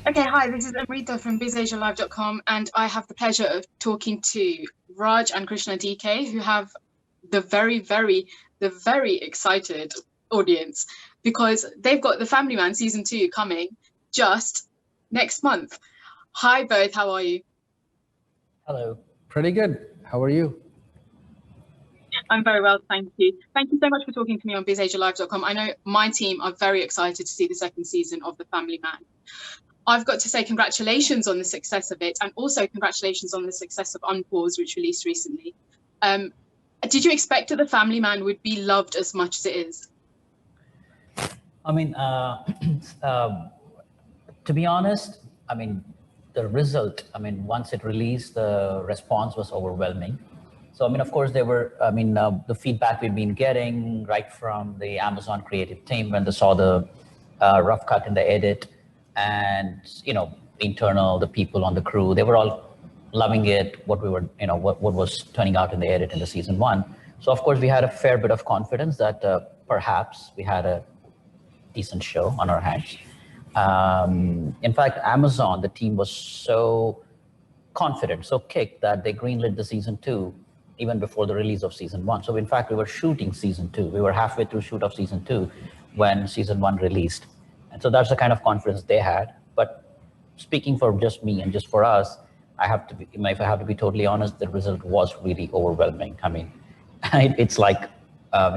Okay, hi, this is Amrita from BizAsiaLive.com, and I have the pleasure of talking to Raj and Krishna DK, who have the very excited audience because they've got The Family Man season 2 coming just next month. Hi, both. How are you? Hello. Pretty good. How are you? I'm very well, thank you. Thank you so much for talking to me on BizAsiaLive.com. I know my team are very excited to see the second season of The Family Man. I've got to say congratulations on the success of it, and also congratulations on the success of Unpause, which released recently. Did you expect that The Family Man would be loved as much as it is? I mean, to be honest, I mean, the result, I mean, once it released, the response was overwhelming. So, I mean, of course, there were, I mean, the feedback we've been getting right from the Amazon creative team when they saw the rough cut in the edit, and, you know, the people on the crew, they were all loving it, what we were, you know, what was turning out in the edit in the season 1. So, of course, we had a fair bit of confidence that perhaps we had a decent show on our hands. In fact, Amazon, the team was so confident, so kicked that they greenlit the season 2 even before the release of season 1. So in fact, we were shooting season 2. We were halfway through shoot of season 2 when season 1 released. And so that's the kind of confidence they had. But speaking for just me and just for us, if I have to be totally honest, the result was really overwhelming. I mean, it's like,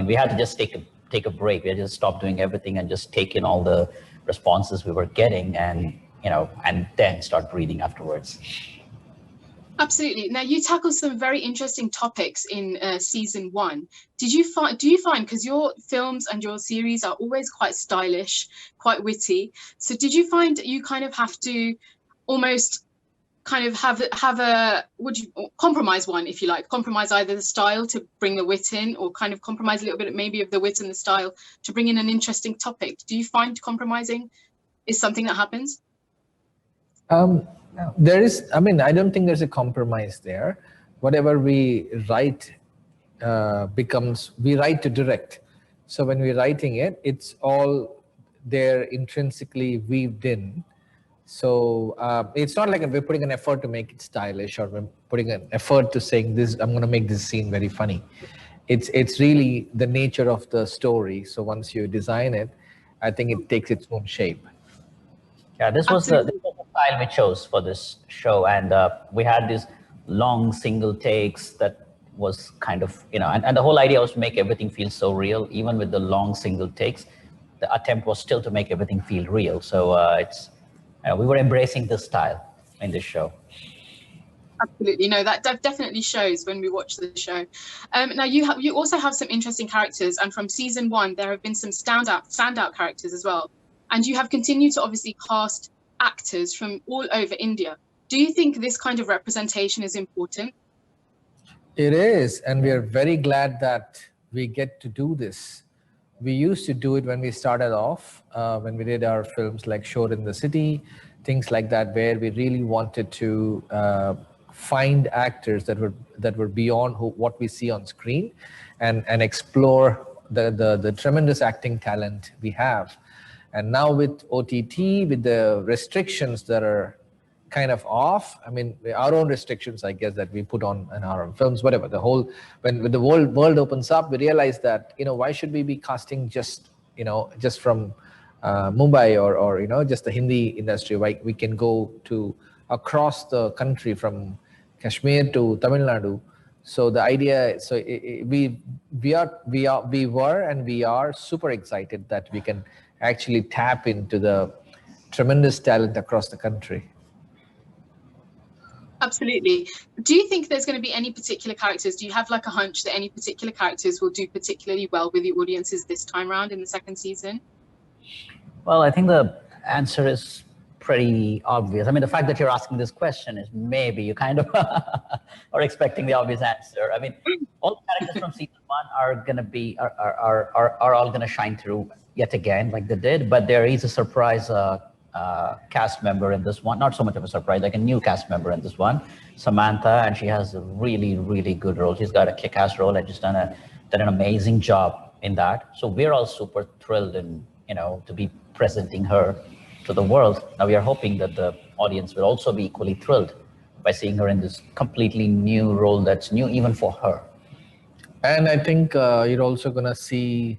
we had to just take a break. We had to just stop doing everything and just take in all the responses we were getting, and, you know, and then start breathing afterwards. Absolutely. Now, you tackle some very interesting topics in season 1. Do you find, because your films and your series are always quite stylish, quite witty, so did you find that you kind of have to almost kind of have a, would you compromise one, if you like, compromise either the style to bring the wit in, or kind of compromise a little bit maybe of the wit and the style to bring in an interesting topic? Do you find compromising is something that happens? There is, I mean, I don't think there's a compromise there. Whatever we write we write to direct. So when we're writing it, it's all there intrinsically weaved in. So it's not like we're putting an effort to make it stylish, or we're putting an effort to saying this, I'm going to make this scene very funny. It's really the nature of the story. So once you design it, I think it takes its own shape. Yeah, this was the style we chose for this show, and we had these long single takes that was kind of, you know, and the whole idea was to make everything feel so real. Even with the long single takes, the attempt was still to make everything feel real. So we were embracing this style in this show. Absolutely, no, that definitely shows when we watch the show. Now, you also have some interesting characters, and from season 1 there have been some standout characters as well. And you have continued to obviously cast actors from all over India. Do you think this kind of representation is important? It is, and we are very glad that we get to do this. We used to do it when we started off, when we did our films like Shore in the City, things like that, where we really wanted to find actors that were beyond what we see on screen, and explore the tremendous acting talent we have. And now with OTT, with the restrictions that are kind of off, I mean, our own restrictions, I guess, that we put on in our own films, whatever, when the world opens up, we realize that, you know, why should we be casting just from Mumbai or, you know, just the Hindi industry? Why we can go to across the country from Kashmir to Tamil Nadu. So the idea, we were and we are super excited that we can actually tap into the tremendous talent across the country. Absolutely. Do you think there's going to be any particular characters? Do you have like a hunch that any particular characters will do particularly well with the audiences this time around in the second season? Well, I think the answer is pretty obvious. I mean, the fact that you're asking this question is maybe you kind of are expecting the obvious answer. I mean, all the characters from season 1 are going to be are all going to shine through yet again, like they did. But there is a surprise cast member in this one. Not so much of a surprise, like a new cast member in this one, Samantha, and she has a really, really good role. She's got a kick-ass role and just done an amazing job in that. So we're all super thrilled and, you know, to be presenting her to to the world. Now we are hoping that the audience will also be equally thrilled by seeing her in this completely new role that's new even for her. And I think you're also going to see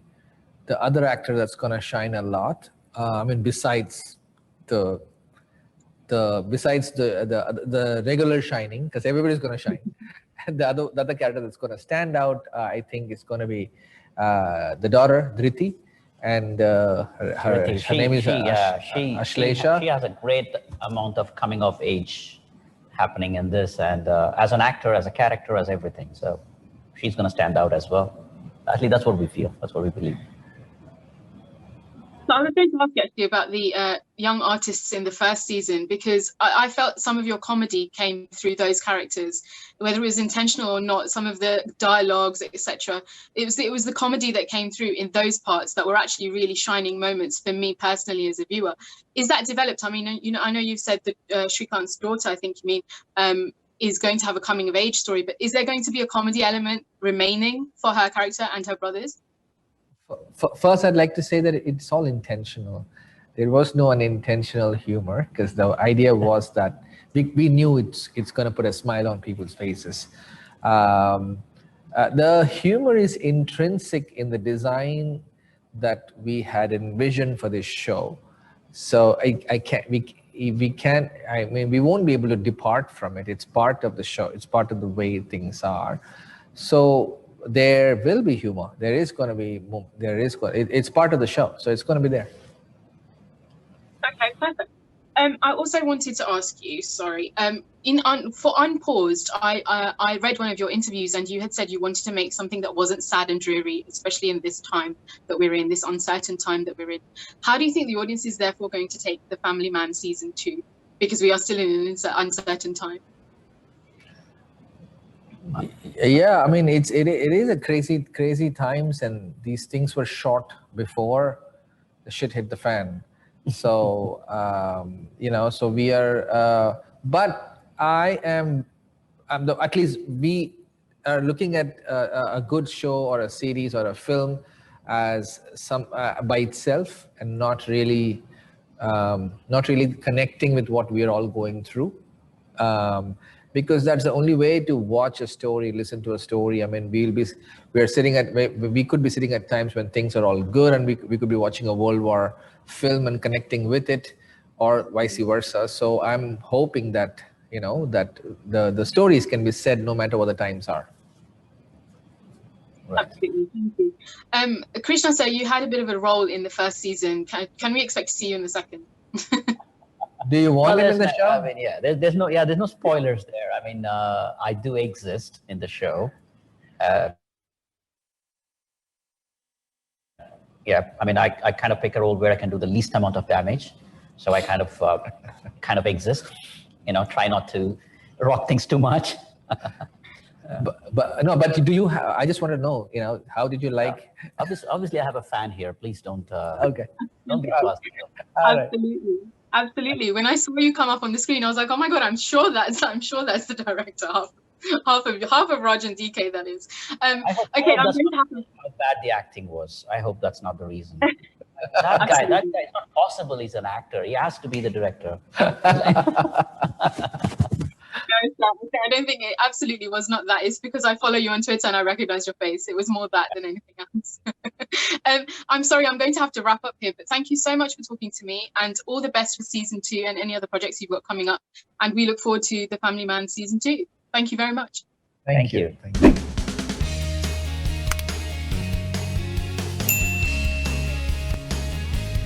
the other actor that's going to shine a lot. I mean, besides the regular shining, because everybody's going to shine. And the other character that's going to stand out, I think, is going to be the daughter Dhriti, and her name is Ashlesha. She has a great amount of coming of age happening in this, and as an actor, as a character, as everything. So she's going to stand out as well. At least that's what we feel. That's what we believe. So I was going to ask you actually about the young artists in the first season, because I felt some of your comedy came through those characters, whether it was intentional or not. Some of the dialogues, etc. It was the comedy that came through in those parts that were actually really shining moments for me personally as a viewer. Is that developed? I mean, you know, I know you've said that Srikant's daughter, I think you mean, is going to have a coming of age story, but is there going to be a comedy element remaining for her character and her brothers? First, I'd like to say that it's all intentional. There was no unintentional humor, because the idea was that we knew it's going to put a smile on people's faces. The humor is intrinsic in the design that we had envisioned for this show. So we won't be able to depart from it. It's part of the show. It's part of the way things are. So there will be humor. It's part of the show, so it's going to be there. Okay, perfect. I also wanted to ask you, sorry, for Unpaused, I read one of your interviews and you had said you wanted to make something that wasn't sad and dreary, especially in this time that we're in, this uncertain time that we're in. How do you think the audience is therefore going to take The Family Man season 2? Because we are still in an uncertain time. Yeah, I mean, it is a crazy times, and these things were shot before the shit hit the fan. So you know, so we are. But at least we are looking at a good show or a series or a film as some by itself, and not really connecting with what we are all going through. Because that's the only way to watch a story, listen to a story. I mean, we could be sitting at times when things are all good, and we could be watching a World War film and connecting with it, or vice versa. So I'm hoping that, you know, that the stories can be said no matter what the times are. Right. Absolutely, thank you. Krishna, sir, you had a bit of a role in the first season. Can we expect to see you in the second? Do you want him in the show? I mean, yeah, there's no spoilers there. I mean, I do exist in the show. Yeah, I mean, I kind of pick a role where I can do the least amount of damage. So I kind of exist, you know, try not to rock things too much. But do you have, I just want to know, you know, how did you like? Obviously I have a fan here. Please don't, okay. Don't be fussed. Absolutely. Absolutely. When I saw you come up on the screen, I was like, oh my God, I'm sure that's the director. Half of Raj and DK, that is. Okay, I'm going to have to... How bad the acting was. I hope that's not the reason. That guy, it's not possible he's an actor. He has to be the director. I don't think it absolutely was not that. It's because I follow you on Twitter and I recognize your face. It was more that than anything else. I'm sorry, I'm going to have to wrap up here, but thank you so much for talking to me, and all the best for season 2 and any other projects you've got coming up. And we look forward to The Family Man season 2. Thank you very much. Thank you.